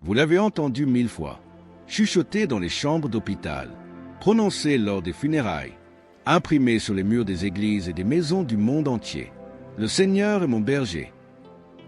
Vous l'avez entendu 1000 fois, chuchoté dans les chambres d'hôpital, prononcé lors des funérailles, imprimé sur les murs des églises et des maisons du monde entier. Le Seigneur est mon berger.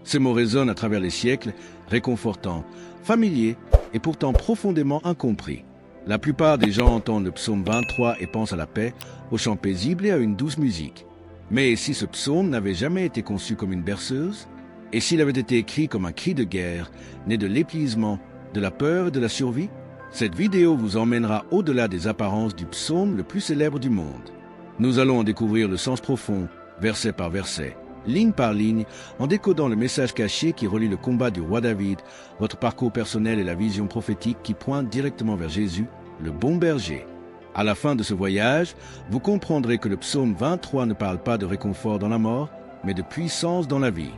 Ces mots résonnent à travers les siècles, réconfortants, familiers et pourtant profondément incompris. La plupart des gens entendent le psaume 23 et pensent à la paix, aux chants paisibles et à une douce musique. Mais si ce psaume n'avait jamais été conçu comme une berceuse, et s'il avait été écrit comme un cri de guerre, né de l'épuisement, de la peur et de la survie, cette vidéo vous emmènera au-delà des apparences du psaume le plus célèbre du monde. Nous allons en découvrir le sens profond, verset par verset, ligne par ligne, en décodant le message caché qui relie le combat du roi David, votre parcours personnel et la vision prophétique qui pointe directement vers Jésus, le bon berger. À la fin de ce voyage, vous comprendrez que le psaume 23 ne parle pas de réconfort dans la mort, mais de puissance dans la vie.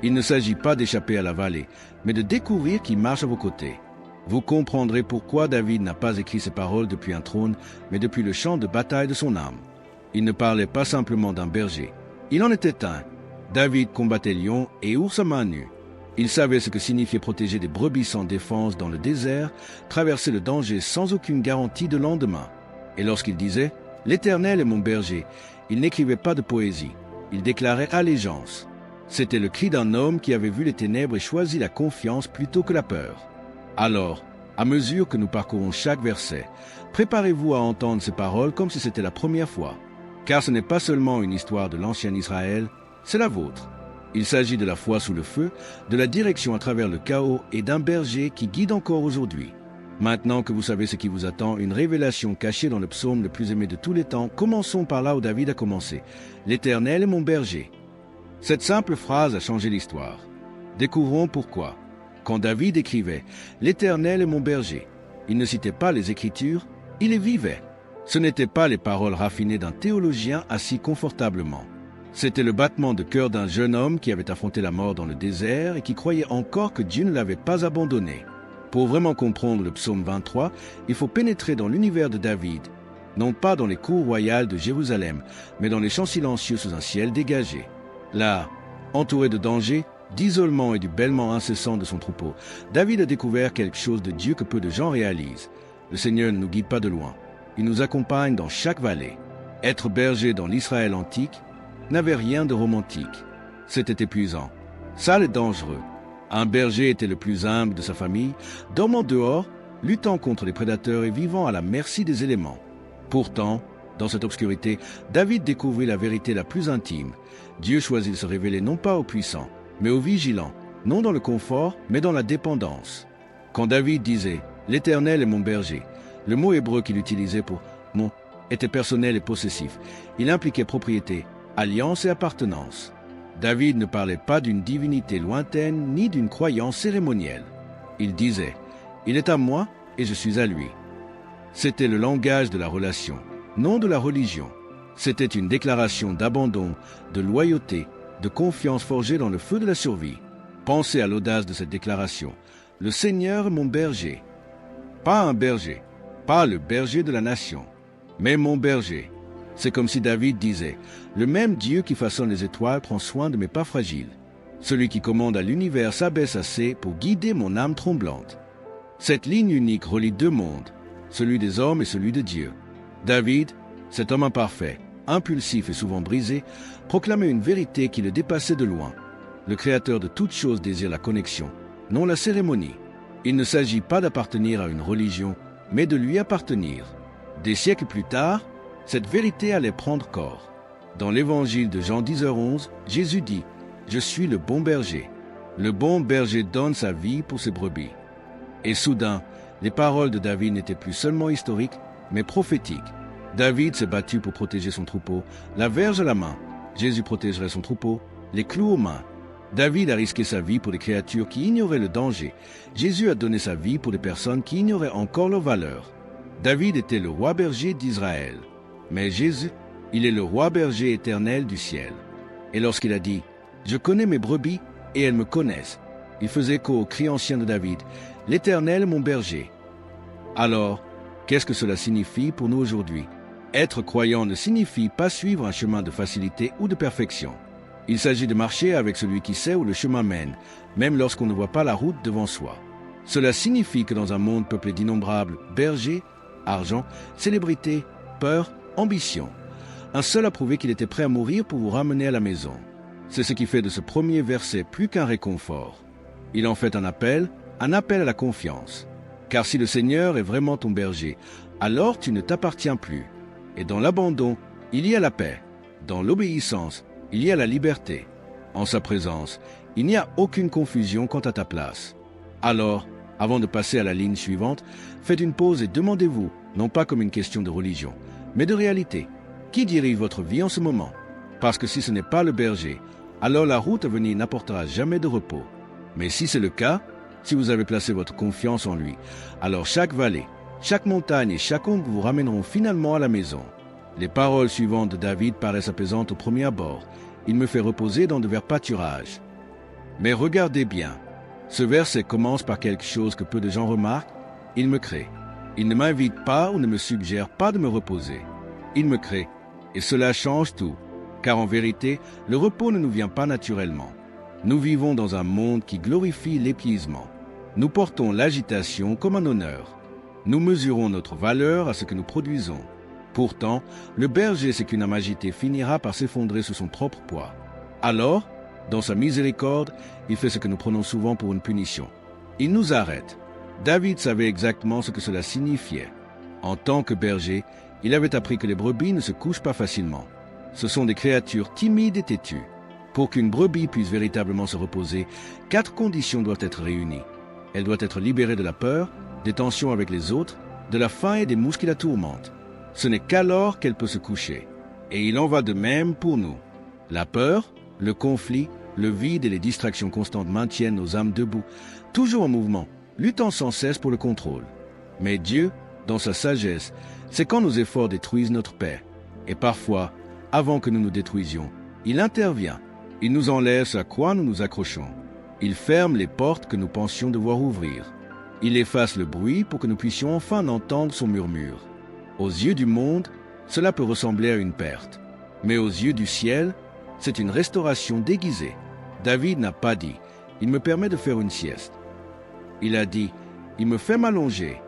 Il ne s'agit pas d'échapper à la vallée, mais de découvrir qui marche à vos côtés. Vous comprendrez pourquoi David n'a pas écrit ces paroles depuis un trône, mais depuis le champ de bataille de son âme. Il ne parlait pas simplement d'un berger. Il en était un. David combattait lion et ours à main nue. Il savait ce que signifiait protéger des brebis sans défense dans le désert, traverser le danger sans aucune garantie de lendemain. Et lorsqu'il disait « L'Éternel est mon berger », il n'écrivait pas de poésie. Il déclarait allégeance. C'était le cri d'un homme qui avait vu les ténèbres et choisi la confiance plutôt que la peur. Alors, à mesure que nous parcourons chaque verset, préparez-vous à entendre ces paroles comme si c'était la première fois. Car ce n'est pas seulement une histoire de l'ancien Israël, c'est la vôtre. Il s'agit de la foi sous le feu, de la direction à travers le chaos et d'un berger qui guide encore aujourd'hui. Maintenant que vous savez ce qui vous attend, une révélation cachée dans le psaume le plus aimé de tous les temps, commençons par là où David a commencé. « L'Éternel est mon berger ». Cette simple phrase a changé l'histoire. Découvrons pourquoi. Quand David écrivait « L'Éternel est mon berger », il ne citait pas les Écritures, il les vivait. Ce n'étaient pas les paroles raffinées d'un théologien assis confortablement. C'était le battement de cœur d'un jeune homme qui avait affronté la mort dans le désert et qui croyait encore que Dieu ne l'avait pas abandonné. Pour vraiment comprendre le psaume 23, il faut pénétrer dans l'univers de David, non pas dans les cours royales de Jérusalem, mais dans les champs silencieux sous un ciel dégagé. Là, entouré de dangers, d'isolement et du bêlement incessant de son troupeau, David a découvert quelque chose de Dieu que peu de gens réalisent. Le Seigneur ne nous guide pas de loin. Il nous accompagne dans chaque vallée. Être berger dans l'Israël antique n'avait rien de romantique. C'était épuisant, sale et dangereux. Un berger était le plus humble de sa famille, dormant dehors, luttant contre les prédateurs et vivant à la merci des éléments. Pourtant, dans cette obscurité, David découvrit la vérité la plus intime. Dieu choisit de se révéler non pas aux puissants, mais aux vigilants, non dans le confort, mais dans la dépendance. Quand David disait « L'Éternel est mon berger », le mot hébreu qu'il utilisait pour « mon » était personnel et possessif. Il impliquait propriété, alliance et appartenance. David ne parlait pas d'une divinité lointaine ni d'une croyance cérémonielle. Il disait « Il est à moi et je suis à lui ». C'était le langage de la relation, non de la religion. C'était une déclaration d'abandon, de loyauté, de confiance forgée dans le feu de la survie. Pensez à l'audace de cette déclaration. « Le Seigneur est mon berger ». Pas un berger, pas le berger de la nation, mais mon berger. C'est comme si David disait « Le même Dieu qui façonne les étoiles prend soin de mes pas fragiles. Celui qui commande à l'univers s'abaisse assez pour guider mon âme tremblante. » Cette ligne unique relie deux mondes, celui des hommes et celui de Dieu. David, cet homme imparfait, impulsif et souvent brisé, proclamait une vérité qui le dépassait de loin. Le Créateur de toutes choses désire la connexion, non la cérémonie. Il ne s'agit pas d'appartenir à une religion, mais de lui appartenir. Des siècles plus tard, cette vérité allait prendre corps. Dans l'évangile de Jean 10h11, Jésus dit « Je suis le bon berger. Le bon berger donne sa vie pour ses brebis. » Et soudain, les paroles de David n'étaient plus seulement historiques, mais prophétiques. David s'est battu pour protéger son troupeau, la verge à la main. Jésus protégerait son troupeau, les clous aux mains. David a risqué sa vie pour des créatures qui ignoraient le danger. Jésus a donné sa vie pour des personnes qui ignoraient encore leur valeur. David était le roi berger d'Israël. Mais Jésus, il est le roi berger éternel du ciel. Et lorsqu'il a dit « Je connais mes brebis et elles me connaissent », il faisait écho au cri ancien de David « L'Éternel est mon berger ». Alors, qu'est-ce que cela signifie pour nous aujourd'hui? Être croyant ne signifie pas suivre un chemin de facilité ou de perfection. Il s'agit de marcher avec celui qui sait où le chemin mène, même lorsqu'on ne voit pas la route devant soi. Cela signifie que dans un monde peuplé d'innombrables bergers, argent, célébrités, peur, ambition, un seul a prouvé qu'il était prêt à mourir pour vous ramener à la maison. C'est ce qui fait de ce premier verset plus qu'un réconfort. Il en fait un appel à la confiance. Car si le Seigneur est vraiment ton berger, alors tu ne t'appartiens plus. Et dans l'abandon, il y a la paix. Dans l'obéissance, il y a la liberté. En sa présence, il n'y a aucune confusion quant à ta place. Alors, avant de passer à la ligne suivante, faites une pause et demandez-vous, non pas comme une question de religion, mais de réalité. Qui dirige votre vie en ce moment? Parce que si ce n'est pas le berger, alors la route à venir n'apportera jamais de repos. Mais si c'est le cas, si vous avez placé votre confiance en lui, alors chaque vallée, chaque montagne et chaque ombre vous ramèneront finalement à la maison. Les paroles suivantes de David paraissent apaisantes au premier abord. Il me fait reposer dans de verts pâturages. Mais regardez bien, ce verset commence par quelque chose que peu de gens remarquent. Il me crée. Il ne m'invite pas ou ne me suggère pas de me reposer. Il me crée. Et cela change tout. Car en vérité, le repos ne nous vient pas naturellement. Nous vivons dans un monde qui glorifie l'épuisement. Nous portons l'agitation comme un honneur. Nous mesurons notre valeur à ce que nous produisons. Pourtant, le berger sait qu'une âme agitée finira par s'effondrer sous son propre poids. Alors, dans sa miséricorde, il fait ce que nous prenons souvent pour une punition. Il nous arrête. David savait exactement ce que cela signifiait. En tant que berger, il avait appris que les brebis ne se couchent pas facilement. Ce sont des créatures timides et têtues. Pour qu'une brebis puisse véritablement se reposer, 4 conditions doivent être réunies. Elle doit être libérée de la peur, des tensions avec les autres, de la faim et des mouches qui la tourmentent. Ce n'est qu'alors qu'elle peut se coucher. Et il en va de même pour nous. La peur, le conflit, le vide et les distractions constantes maintiennent nos âmes debout, toujours en mouvement, luttant sans cesse pour le contrôle. Mais Dieu, dans sa sagesse, sait quand nos efforts détruisent notre paix. Et parfois, avant que nous nous détruisions, il intervient. Il nous enlève ce à quoi nous nous accrochons. Il ferme les portes que nous pensions devoir ouvrir. Il efface le bruit pour que nous puissions enfin entendre son murmure. Aux yeux du monde, cela peut ressembler à une perte. Mais aux yeux du ciel, c'est une restauration déguisée. David n'a pas dit « Il me permet de faire une sieste ». Il a dit « Il me fait m'allonger ».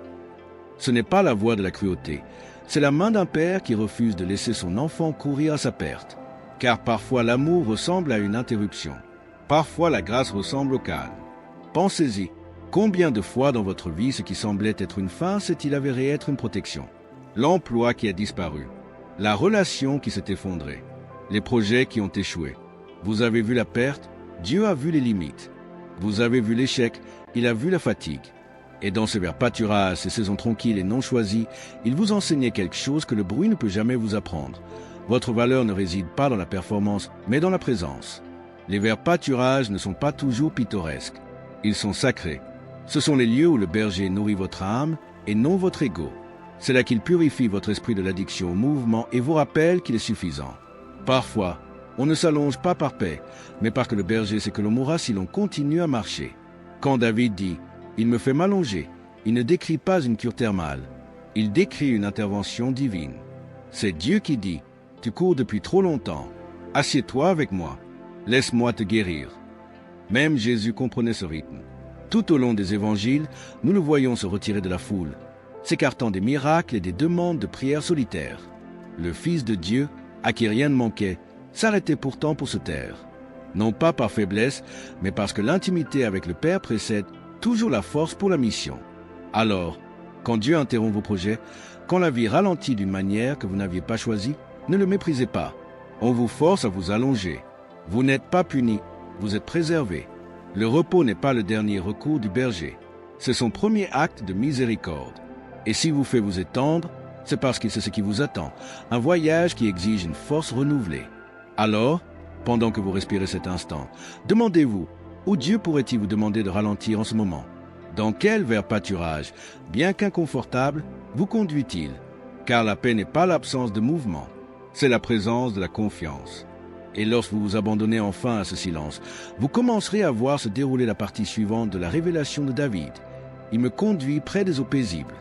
Ce n'est pas la voix de la cruauté, c'est la main d'un père qui refuse de laisser son enfant courir à sa perte. Car parfois l'amour ressemble à une interruption. Parfois la grâce ressemble au calme. Pensez-y, combien de fois dans votre vie ce qui semblait être une fin s'est-il avéré être une protection? L'emploi qui a disparu, la relation qui s'est effondrée, les projets qui ont échoué. Vous avez vu la perte, Dieu a vu les limites. Vous avez vu l'échec, il a vu la fatigue. Et dans ces verts pâturages, ces saisons tranquilles et non choisies, il vous enseignait quelque chose que le bruit ne peut jamais vous apprendre. Votre valeur ne réside pas dans la performance, mais dans la présence. Les verts pâturages ne sont pas toujours pittoresques. Ils sont sacrés. Ce sont les lieux où le berger nourrit votre âme et non votre ego. C'est là qu'il purifie votre esprit de l'addiction au mouvement et vous rappelle qu'il est suffisant. Parfois, on ne s'allonge pas par paix, mais parce que le berger sait que l'on mourra si l'on continue à marcher. Quand David dit « Il me fait m'allonger », il ne décrit pas une cure thermale. Il décrit une intervention divine. C'est Dieu qui dit « Tu cours depuis trop longtemps. Assieds-toi avec moi. Laisse-moi te guérir. » Même Jésus comprenait ce rythme. Tout au long des évangiles, nous le voyons se retirer de la foule, s'écartant des miracles et des demandes de prières solitaires. Le Fils de Dieu, à qui rien ne manquait, s'arrêtait pourtant pour se taire. Non pas par faiblesse, mais parce que l'intimité avec le Père précède toujours la force pour la mission. Alors, quand Dieu interrompt vos projets, quand la vie ralentit d'une manière que vous n'aviez pas choisie, ne le méprisez pas. On vous force à vous allonger. Vous n'êtes pas puni, vous êtes préservé. Le repos n'est pas le dernier recours du berger. C'est son premier acte de miséricorde. Et s'il vous fait vous étendre, c'est parce qu'il sait ce qui vous attend, un voyage qui exige une force renouvelée. Alors, pendant que vous respirez cet instant, demandez-vous, où Dieu pourrait-il vous demander de ralentir en ce moment? Dans quel vert pâturage, bien qu'inconfortable, vous conduit-il? Car la paix n'est pas l'absence de mouvement, c'est la présence de la confiance. Et lorsque vous vous abandonnez enfin à ce silence, vous commencerez à voir se dérouler la partie suivante de la révélation de David. Il me conduit près des eaux paisibles.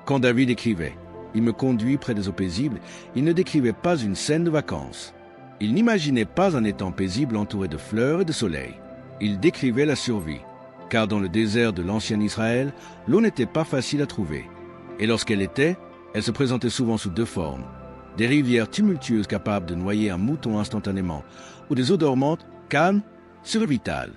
Quand David écrivait « Il me conduit près des eaux paisibles », il ne décrivait pas une scène de vacances. Il n'imaginait pas un étang paisible entouré de fleurs et de soleil. Il décrivait la survie. car dans le désert de l'ancien Israël, l'eau n'était pas facile à trouver. Et lorsqu'elle était, elle se présentait souvent sous deux formes. Des rivières tumultueuses capables de noyer un mouton instantanément, ou des eaux dormantes, calmes, survitales.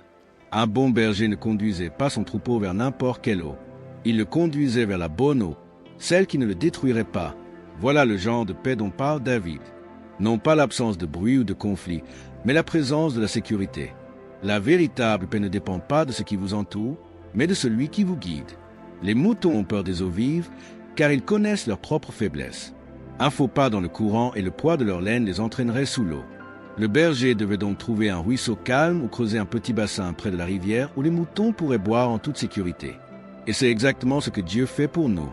Un bon berger ne conduisait pas son troupeau vers n'importe quelle eau. Il le conduisait vers la bonne eau, celle qui ne le détruirait pas. Voilà le genre de paix dont parle David. Non pas l'absence de bruit ou de conflit, mais la présence de la sécurité. La véritable paix ne dépend pas de ce qui vous entoure, mais de celui qui vous guide. Les moutons ont peur des eaux vives, car ils connaissent leur propre faiblesse. Un faux pas dans le courant et le poids de leur laine les entraînerait sous l'eau. Le berger devait donc trouver un ruisseau calme ou creuser un petit bassin près de la rivière où les moutons pourraient boire en toute sécurité. Et c'est exactement ce que Dieu fait pour nous.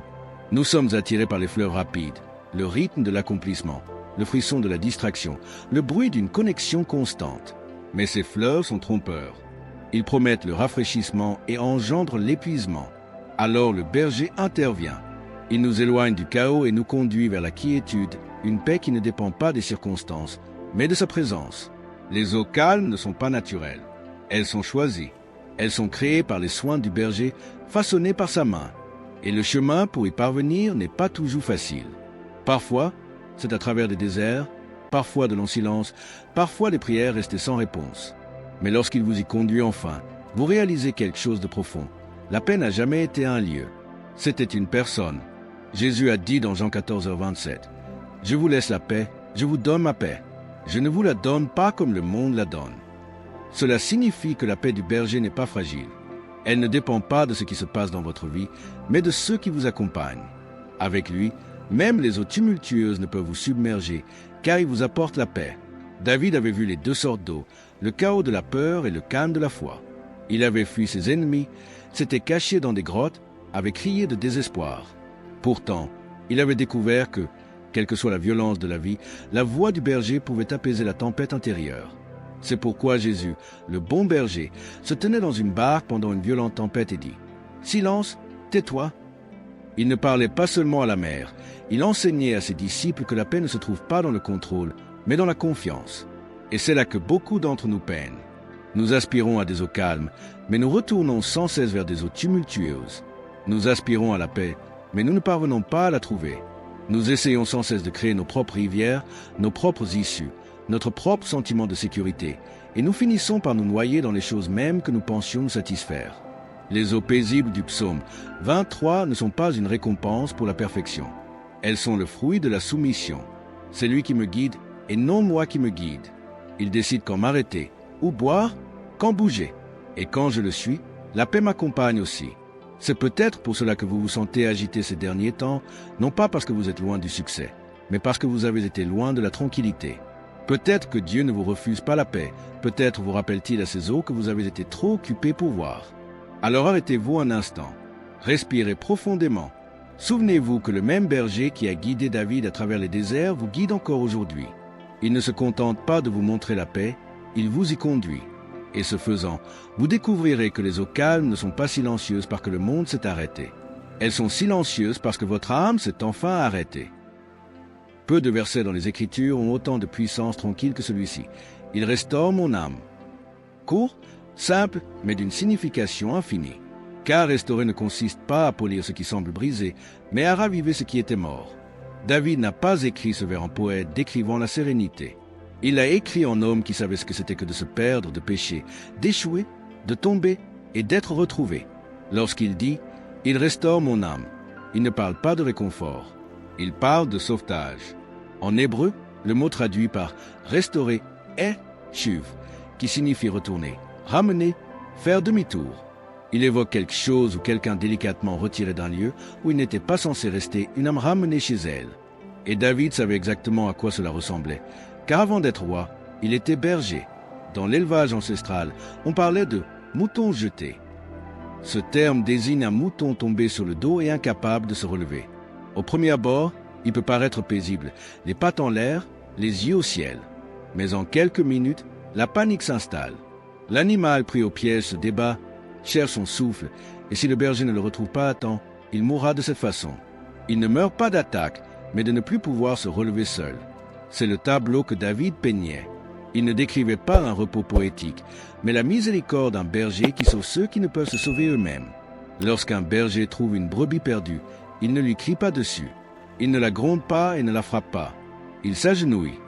Nous sommes attirés par les fleuves rapides, le rythme de l'accomplissement, le frisson de la distraction, le bruit d'une connexion constante. Mais ces fleuves sont trompeurs. Ils promettent le rafraîchissement et engendrent l'épuisement. Alors le berger intervient. Il nous éloigne du chaos et nous conduit vers la quiétude, une paix qui ne dépend pas des circonstances, mais de sa présence. Les eaux calmes ne sont pas naturelles. Elles sont choisies. Elles sont créées par les soins du berger, façonnées par sa main. Et le chemin pour y parvenir n'est pas toujours facile. Parfois, c'est à travers des déserts, parfois de longs silences, parfois des prières restées sans réponse. Mais lorsqu'il vous y conduit enfin, vous réalisez quelque chose de profond. La paix n'a jamais été un lieu. C'était une personne. Jésus a dit dans Jean 14h27, « Je vous laisse la paix, je vous donne ma paix. Je ne vous la donne pas comme le monde la donne. » Cela signifie que la paix du berger n'est pas fragile. Elle ne dépend pas de ce qui se passe dans votre vie, mais de ceux qui vous accompagnent. Avec lui, même les eaux tumultueuses ne peuvent vous submerger, car il vous apporte la paix. David avait vu les deux sortes d'eau, le chaos de la peur et le calme de la foi. Il avait fui ses ennemis, s'était caché dans des grottes, avait crié de désespoir. Pourtant, il avait découvert que, quelle que soit la violence de la vie, la voix du berger pouvait apaiser la tempête intérieure. C'est pourquoi Jésus, le bon berger, se tenait dans une barque pendant une violente tempête et dit « Silence, tais-toi ». Il ne parlait pas seulement à la mer, il enseignait à ses disciples que la paix ne se trouve pas dans le contrôle, mais dans la confiance. Et c'est là que beaucoup d'entre nous peinent. Nous aspirons à des eaux calmes, mais nous retournons sans cesse vers des eaux tumultueuses. Nous aspirons à la paix, mais nous ne parvenons pas à la trouver. Nous essayons sans cesse de créer nos propres rivières, nos propres issues, notre propre sentiment de sécurité, et nous finissons par nous noyer dans les choses mêmes que nous pensions nous satisfaire. Les eaux paisibles du psaume 23 ne sont pas une récompense pour la perfection. Elles sont le fruit de la soumission. C'est lui qui me guide et non moi qui me guide. Il décide quand m'arrêter, ou boire, quand bouger. Et quand je le suis, la paix m'accompagne aussi. C'est peut-être pour cela que vous vous sentez agité ces derniers temps, non pas parce que vous êtes loin du succès, mais parce que vous avez été loin de la tranquillité. Peut-être que Dieu ne vous refuse pas la paix, peut-être vous rappelle-t-il à ces eaux que vous avez été trop occupés pour voir. Alors arrêtez-vous un instant, respirez profondément. Souvenez-vous que le même berger qui a guidé David à travers les déserts vous guide encore aujourd'hui. Il ne se contente pas de vous montrer la paix, il vous y conduit. Et ce faisant, vous découvrirez que les eaux calmes ne sont pas silencieuses parce que le monde s'est arrêté. Elles sont silencieuses parce que votre âme s'est enfin arrêtée. Peu de versets dans les Écritures ont autant de puissance tranquille que celui-ci. Il restaure mon âme. Court, simple, mais d'une signification infinie. Car restaurer ne consiste pas à polir ce qui semble brisé, mais à raviver ce qui était mort. David n'a pas écrit ce vers en poète décrivant la sérénité. Il l'a écrit en homme qui savait ce que c'était que de se perdre, de pécher, d'échouer, de tomber et d'être retrouvé. Lorsqu'il dit « Il restaure mon âme », il ne parle pas de réconfort. Il parle de sauvetage. En hébreu, le mot traduit par « restaurer » est « shuv », qui signifie retourner, ramener, faire demi-tour. Il évoque quelque chose ou quelqu'un délicatement retiré d'un lieu où il n'était pas censé rester, une âme ramenée chez elle. Et David savait exactement à quoi cela ressemblait, car avant d'être roi, il était berger. Dans l'élevage ancestral, on parlait de « mouton jeté ». Ce terme désigne un mouton tombé sur le dos et incapable de se relever. Au premier abord, il peut paraître paisible, les pattes en l'air, les yeux au ciel. Mais en quelques minutes, la panique s'installe. L'animal pris au piège se débat, cherche son souffle, et si le berger ne le retrouve pas à temps, il mourra de cette façon. Il ne meurt pas d'attaque, mais de ne plus pouvoir se relever seul. C'est le tableau que David peignait. Il ne décrivait pas un repos poétique, mais la miséricorde d'un berger qui sauve ceux qui ne peuvent se sauver eux-mêmes. Lorsqu'un berger trouve une brebis perdue, il ne lui crie pas dessus. Il ne la gronde pas et ne la frappe pas. Il s'agenouille.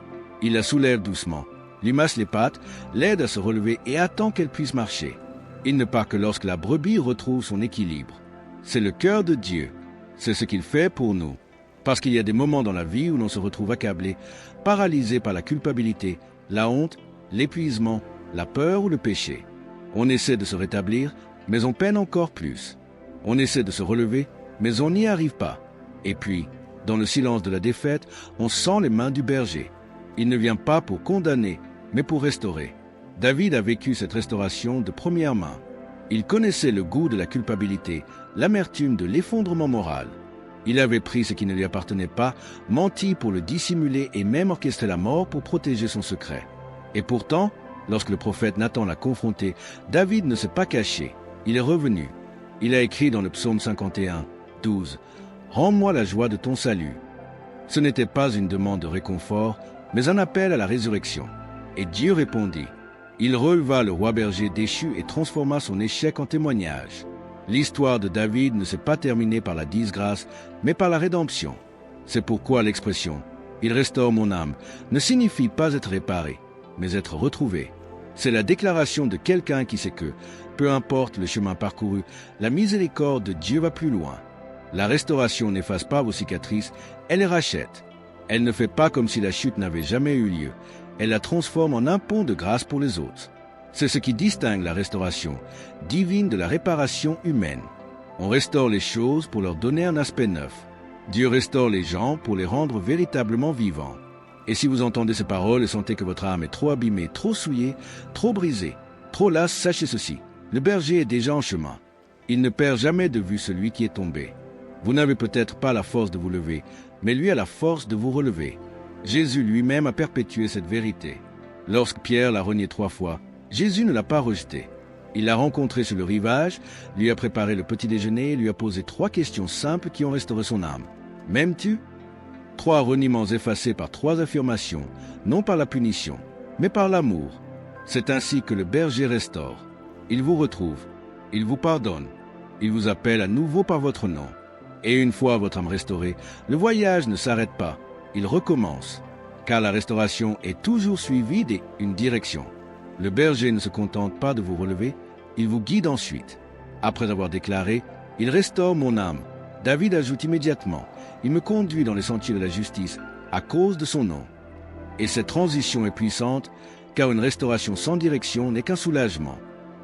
Il la soulève doucement, lui masse les pattes, l'aide à se relever et attend qu'elle puisse marcher. Il ne part que lorsque la brebis retrouve son équilibre. C'est le cœur de Dieu. C'est ce qu'il fait pour nous. Parce qu'il y a des moments dans la vie où l'on se retrouve accablé, paralysé par la culpabilité, la honte, l'épuisement, la peur ou le péché. On essaie de se rétablir, mais on peine encore plus. On essaie de se relever, mais on n'y arrive pas. Et puis, dans le silence de la défaite, on sent les mains du berger. Il ne vient pas pour condamner, mais pour restaurer. David a vécu cette restauration de première main. Il connaissait le goût de la culpabilité, l'amertume de l'effondrement moral. Il avait pris ce qui ne lui appartenait pas, menti pour le dissimuler et même orchestré la mort pour protéger son secret. Et pourtant, lorsque le prophète Nathan l'a confronté, David ne s'est pas caché. Il est revenu. Il a écrit dans le psaume 51, 12, « Rends-moi la joie de ton salut ». Ce n'était pas une demande de réconfort, mais un appel à la résurrection. Et Dieu répondit. Il releva le roi berger déchu et transforma son échec en témoignage. L'histoire de David ne s'est pas terminée par la disgrâce, mais par la rédemption. C'est pourquoi l'expression « Il restaure mon âme » ne signifie pas être réparé, mais être retrouvé. C'est la déclaration de quelqu'un qui sait que, peu importe le chemin parcouru, la miséricorde de Dieu va plus loin. La restauration n'efface pas vos cicatrices, elle les rachète. Elle ne fait pas comme si la chute n'avait jamais eu lieu. Elle la transforme en un pont de grâce pour les autres. C'est ce qui distingue la restauration divine de la réparation humaine. On restaure les choses pour leur donner un aspect neuf. Dieu restaure les gens pour les rendre véritablement vivants. Et si vous entendez ces paroles et sentez que votre âme est trop abîmée, trop souillée, trop brisée, trop lasse, sachez ceci. Le berger est déjà en chemin. Il ne perd jamais de vue celui qui est tombé. Vous n'avez peut-être pas la force de vous lever, mais lui a la force de vous relever. Jésus lui-même a perpétué cette vérité. Lorsque Pierre l'a renié 3 fois, Jésus ne l'a pas rejeté. Il l'a rencontré sur le rivage, lui a préparé le petit déjeuner et lui a posé 3 questions simples qui ont restauré son âme. M'aimes-tu ? 3 reniements effacés par 3 affirmations, non par la punition, mais par l'amour. C'est ainsi que le berger restaure. Il vous retrouve, il vous pardonne, il vous appelle à nouveau par votre nom. Et une fois votre âme restaurée, le voyage ne s'arrête pas, il recommence, car la restauration est toujours suivie d'une direction. Le berger ne se contente pas de vous relever, il vous guide ensuite. Après avoir déclaré « Il restaure mon âme », David ajoute immédiatement « Il me conduit dans les sentiers de la justice à cause de son nom ». Et cette transition est puissante, car une restauration sans direction n'est qu'un soulagement.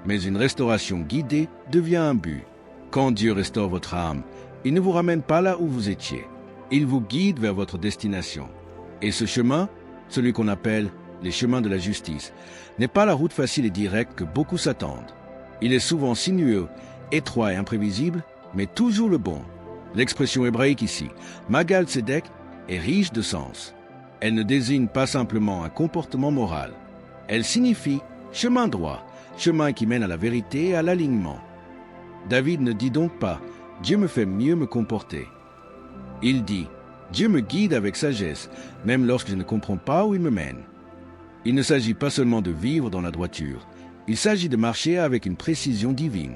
Mais une restauration guidée devient un but. Quand Dieu restaure votre âme, il ne vous ramène pas là où vous étiez. Il vous guide vers votre destination. Et ce chemin, celui qu'on appelle les chemins de la justice, n'est pas la route facile et directe que beaucoup s'attendent. Il est souvent sinueux, étroit et imprévisible, mais toujours le bon. L'expression hébraïque ici, Magal Tzedek, est riche de sens. Elle ne désigne pas simplement un comportement moral. Elle signifie chemin droit, chemin qui mène à la vérité et à l'alignement. David ne dit donc pas « Dieu me fait mieux me comporter ». Il dit « Dieu me guide avec sagesse, même lorsque je ne comprends pas où il me mène ». Il ne s'agit pas seulement de vivre dans la droiture, il s'agit de marcher avec une précision divine.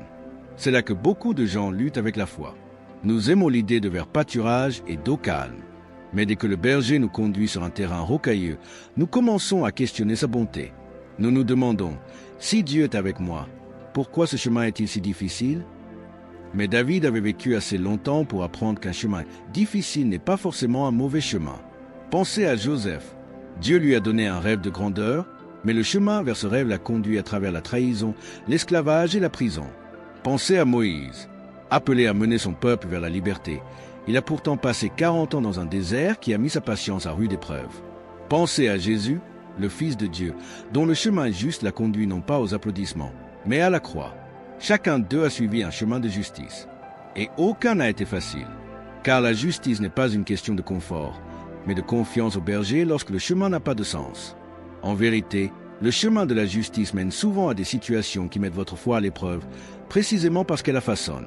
C'est là que beaucoup de gens luttent avec la foi. Nous aimons l'idée de vers pâturage et d'eau calme. Mais dès que le berger nous conduit sur un terrain rocailleux, nous commençons à questionner sa bonté. Nous nous demandons, si Dieu est avec moi, pourquoi ce chemin est-il si difficile ? Mais David avait vécu assez longtemps pour apprendre qu'un chemin difficile n'est pas forcément un mauvais chemin. Pensez à Joseph. Dieu lui a donné un rêve de grandeur, mais le chemin vers ce rêve l'a conduit à travers la trahison, l'esclavage et la prison. Pensez à Moïse. Appelé à mener son peuple vers la liberté, il a pourtant passé 40 ans dans un désert qui a mis sa patience à rude épreuve. Pensez à Jésus, le Fils de Dieu, dont le chemin juste l'a conduit non pas aux applaudissements, mais à la croix. Chacun d'eux a suivi un chemin de justice. Et aucun n'a été facile, car la justice n'est pas une question de confort, mais de confiance au berger lorsque le chemin n'a pas de sens. En vérité, le chemin de la justice mène souvent à des situations qui mettent votre foi à l'épreuve, précisément parce qu'elle la façonne.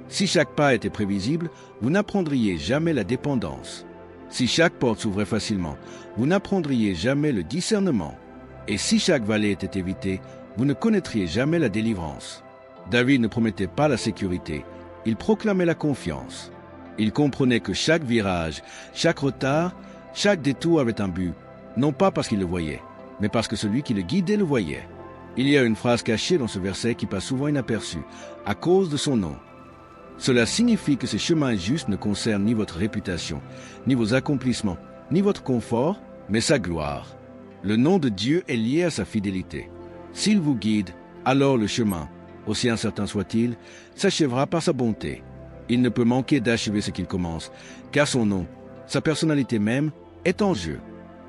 Si chaque pas était prévisible, vous n'apprendriez jamais la dépendance. Si chaque porte s'ouvrait facilement, vous n'apprendriez jamais le discernement. Et si chaque vallée était évitée, vous ne connaîtriez jamais la délivrance. David ne promettait pas la sécurité, il proclamait la confiance. Il comprenait que chaque virage, chaque retard, chaque détour avait un but, non pas parce qu'il le voyait, mais parce que celui qui le guidait le voyait. Il y a une phrase cachée dans ce verset qui passe souvent inaperçue, à cause de son nom. Cela signifie que ces chemins justes ne concernent ni votre réputation, ni vos accomplissements, ni votre confort, mais sa gloire. Le nom de Dieu est lié à sa fidélité. S'il vous guide, alors le chemin, aussi incertain soit-il, s'achèvera par sa bonté. Il ne peut manquer d'achever ce qu'il commence, car son nom, sa personnalité même, est en jeu.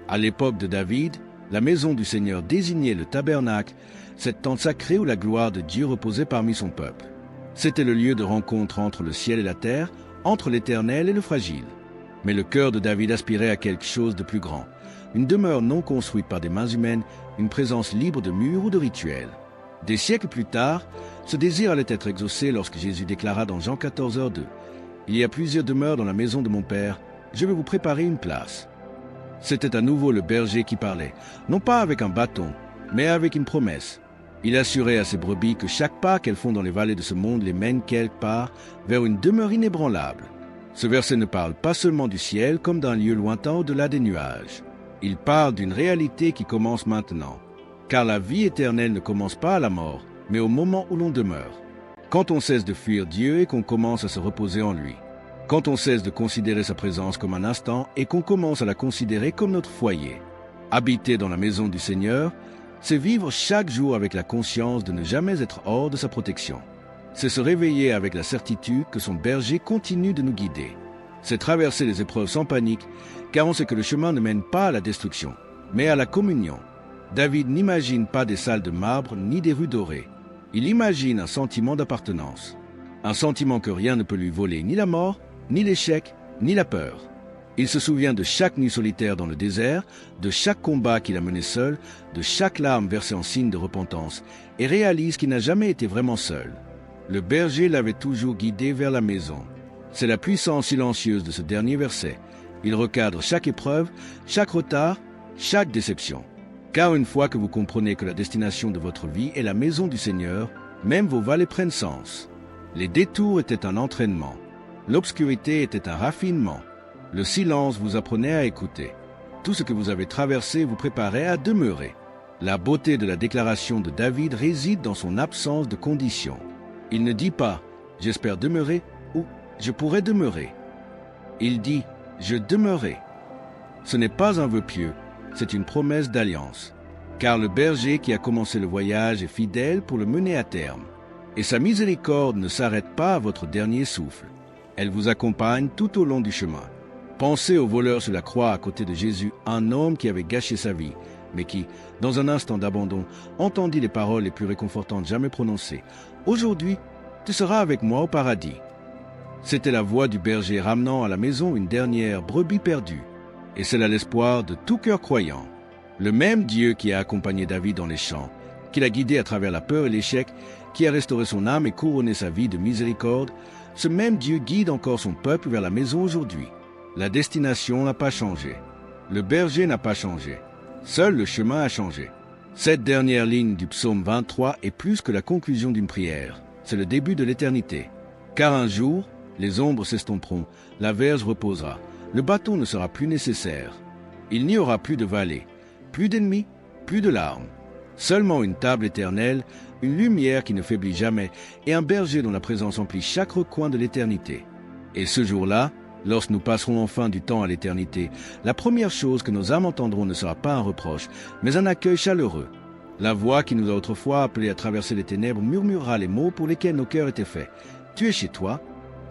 À l'époque de David, la maison du Seigneur désignait le tabernacle, cette tente sacrée où la gloire de Dieu reposait parmi son peuple. C'était le lieu de rencontre entre le ciel et la terre, entre l'éternel et le fragile. Mais le cœur de David aspirait à quelque chose de plus grand, une demeure non construite par des mains humaines, une présence libre de murs ou de rituels. Des siècles plus tard, ce désir allait être exaucé lorsque Jésus déclara dans Jean 14:2 « Il y a plusieurs demeures dans la maison de mon Père, je vais vous préparer une place. » C'était à nouveau le berger qui parlait, non pas avec un bâton, mais avec une promesse. Il assurait à ses brebis que chaque pas qu'elles font dans les vallées de ce monde les mène quelque part vers une demeure inébranlable. Ce verset ne parle pas seulement du ciel comme d'un lieu lointain au-delà des nuages. Il parle d'une réalité qui commence maintenant. Car la vie éternelle ne commence pas à la mort, mais au moment où l'on demeure. Quand on cesse de fuir Dieu et qu'on commence à se reposer en lui. Quand on cesse de considérer sa présence comme un instant et qu'on commence à la considérer comme notre foyer. Habiter dans la maison du Seigneur, c'est vivre chaque jour avec la conscience de ne jamais être hors de sa protection. C'est se réveiller avec la certitude que son berger continue de nous guider. C'est traverser les épreuves sans panique, car on sait que le chemin ne mène pas à la destruction, mais à la communion. David n'imagine pas des salles de marbre ni des rues dorées. Il imagine un sentiment d'appartenance. Un sentiment que rien ne peut lui voler, ni la mort, ni l'échec, ni la peur. Il se souvient de chaque nuit solitaire dans le désert, de chaque combat qu'il a mené seul, de chaque larme versée en signe de repentance, et réalise qu'il n'a jamais été vraiment seul. Le berger l'avait toujours guidé vers la maison. C'est la puissance silencieuse de ce dernier verset. Il recadre chaque épreuve, chaque retard, chaque déception. Car une fois que vous comprenez que la destination de votre vie est la maison du Seigneur, même vos vallées prennent sens. Les détours étaient un entraînement. L'obscurité était un raffinement. Le silence vous apprenait à écouter. Tout ce que vous avez traversé vous préparait à demeurer. La beauté de la déclaration de David réside dans son absence de conditions. Il ne dit pas « j'espère demeurer » ou « je pourrais demeurer ». Il dit « je demeurerai ». Ce n'est pas un vœu pieux, c'est une promesse d'alliance. Car le berger qui a commencé le voyage est fidèle pour le mener à terme. Et sa miséricorde ne s'arrête pas à votre dernier souffle. Elle vous accompagne tout au long du chemin. Pensez au voleur sur la croix à côté de Jésus, un homme qui avait gâché sa vie, mais qui, dans un instant d'abandon, entendit les paroles les plus réconfortantes jamais prononcées. « Aujourd'hui, tu seras avec moi au paradis. » C'était la voix du berger ramenant à la maison une dernière brebis perdue. Et c'est là l'espoir de tout cœur croyant. Le même Dieu qui a accompagné David dans les champs, qui l'a guidé à travers la peur et l'échec, qui a restauré son âme et couronné sa vie de miséricorde, ce même Dieu guide encore son peuple vers la maison aujourd'hui. La destination n'a pas changé. Le berger n'a pas changé. Seul le chemin a changé. Cette dernière ligne du psaume 23 est plus que la conclusion d'une prière. C'est le début de l'éternité. Car un jour, les ombres s'estomperont, la verge reposera, le bâton ne sera plus nécessaire. Il n'y aura plus de vallée, plus d'ennemis, plus de larmes. Seulement une table éternelle, une lumière qui ne faiblit jamais et un berger dont la présence emplit chaque recoin de l'éternité. Et ce jour-là, lorsque nous passerons enfin du temps à l'éternité, la première chose que nos âmes entendront ne sera pas un reproche, mais un accueil chaleureux. La voix qui nous a autrefois appelés à traverser les ténèbres murmurera les mots pour lesquels nos cœurs étaient faits. « Tu es chez toi ?»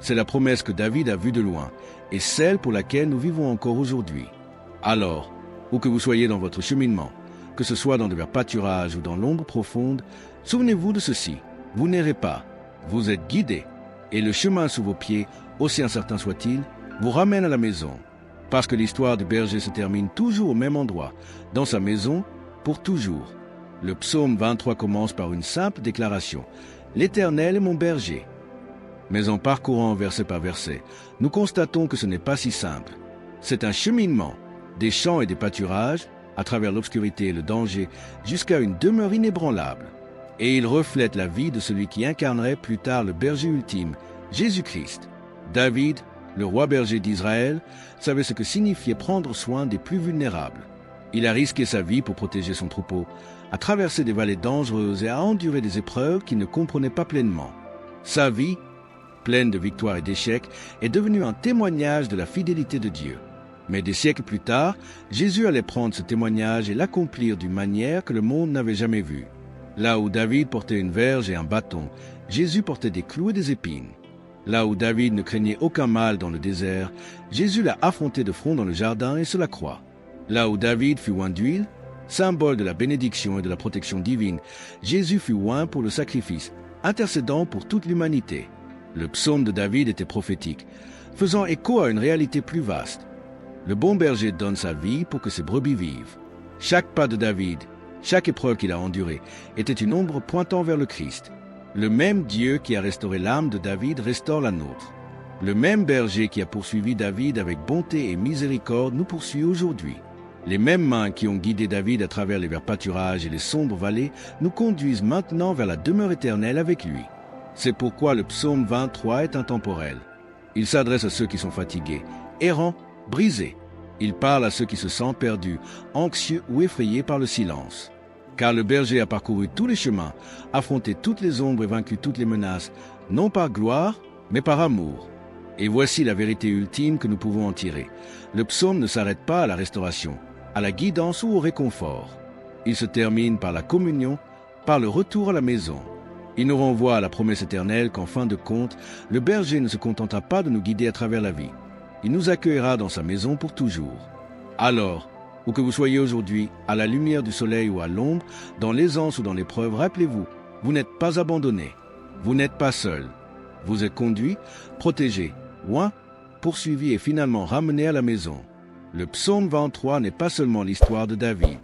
C'est la promesse que David a vue de loin, et celle pour laquelle nous vivons encore aujourd'hui. Alors, où que vous soyez dans votre cheminement, que ce soit dans de verts pâturages ou dans l'ombre profonde, souvenez-vous de ceci, vous n'errez pas, vous êtes guidés, et le chemin sous vos pieds, aussi incertain soit-il, vous ramène à la maison. Parce que l'histoire du berger se termine toujours au même endroit, dans sa maison, pour toujours. Le psaume 23 commence par une simple déclaration, « L'Éternel est mon berger ». Mais en parcourant verset par verset, nous constatons que ce n'est pas si simple. C'est un cheminement, des champs et des pâturages, à travers l'obscurité et le danger, jusqu'à une demeure inébranlable. Et il reflète la vie de celui qui incarnerait plus tard le berger ultime, Jésus-Christ. David, le roi berger d'Israël, savait ce que signifiait prendre soin des plus vulnérables. Il a risqué sa vie pour protéger son troupeau, a traversé des vallées dangereuses et a enduré des épreuves qu'il ne comprenait pas pleinement. Sa vie, pleine de victoires et d'échecs, est devenue un témoignage de la fidélité de Dieu. Mais des siècles plus tard, Jésus allait prendre ce témoignage et l'accomplir d'une manière que le monde n'avait jamais vue. Là où David portait une verge et un bâton, Jésus portait des clous et des épines. Là où David ne craignait aucun mal dans le désert, Jésus l'a affronté de front dans le jardin et sur la croix. Là où David fut oint d'huile, symbole de la bénédiction et de la protection divine, Jésus fut oint pour le sacrifice, intercédant pour toute l'humanité. Le psaume de David était prophétique, faisant écho à une réalité plus vaste. Le bon berger donne sa vie pour que ses brebis vivent. Chaque pas de David, chaque épreuve qu'il a endurée, était une ombre pointant vers le Christ. Le même Dieu qui a restauré l'âme de David restaure la nôtre. Le même berger qui a poursuivi David avec bonté et miséricorde nous poursuit aujourd'hui. Les mêmes mains qui ont guidé David à travers les verts pâturages et les sombres vallées nous conduisent maintenant vers la demeure éternelle avec lui. C'est pourquoi le psaume 23 est intemporel. Il s'adresse à ceux qui sont fatigués, errants, brisés. Il parle à ceux qui se sentent perdus, anxieux ou effrayés par le silence. Car le berger a parcouru tous les chemins, affronté toutes les ombres et vaincu toutes les menaces, non par gloire, mais par amour. Et voici la vérité ultime que nous pouvons en tirer. Le psaume ne s'arrête pas à la restauration, à la guidance ou au réconfort. Il se termine par la communion, par le retour à la maison. Il nous renvoie à la promesse éternelle qu'en fin de compte, le berger ne se contentera pas de nous guider à travers la vie. Il nous accueillera dans sa maison pour toujours. Alors, où que vous soyez aujourd'hui, à la lumière du soleil ou à l'ombre, dans l'aisance ou dans l'épreuve, rappelez-vous, vous n'êtes pas abandonné, vous n'êtes pas seul. Vous êtes conduit, protégé, oint, poursuivi et finalement ramené à la maison. Le psaume 23 n'est pas seulement l'histoire de David.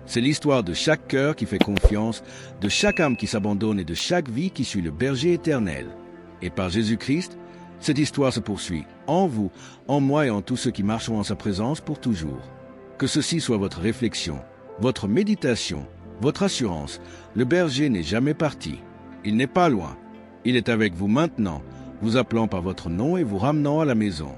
C'est l'histoire de chaque cœur qui fait confiance, de chaque âme qui s'abandonne et de chaque vie qui suit le berger éternel. Et par Jésus-Christ, cette histoire se poursuit, en vous, en moi et en tous ceux qui marcheront en sa présence pour toujours. Que ceci soit votre réflexion, votre méditation, votre assurance. Le berger n'est jamais parti. Il n'est pas loin. Il est avec vous maintenant, vous appelant par votre nom et vous ramenant à la maison.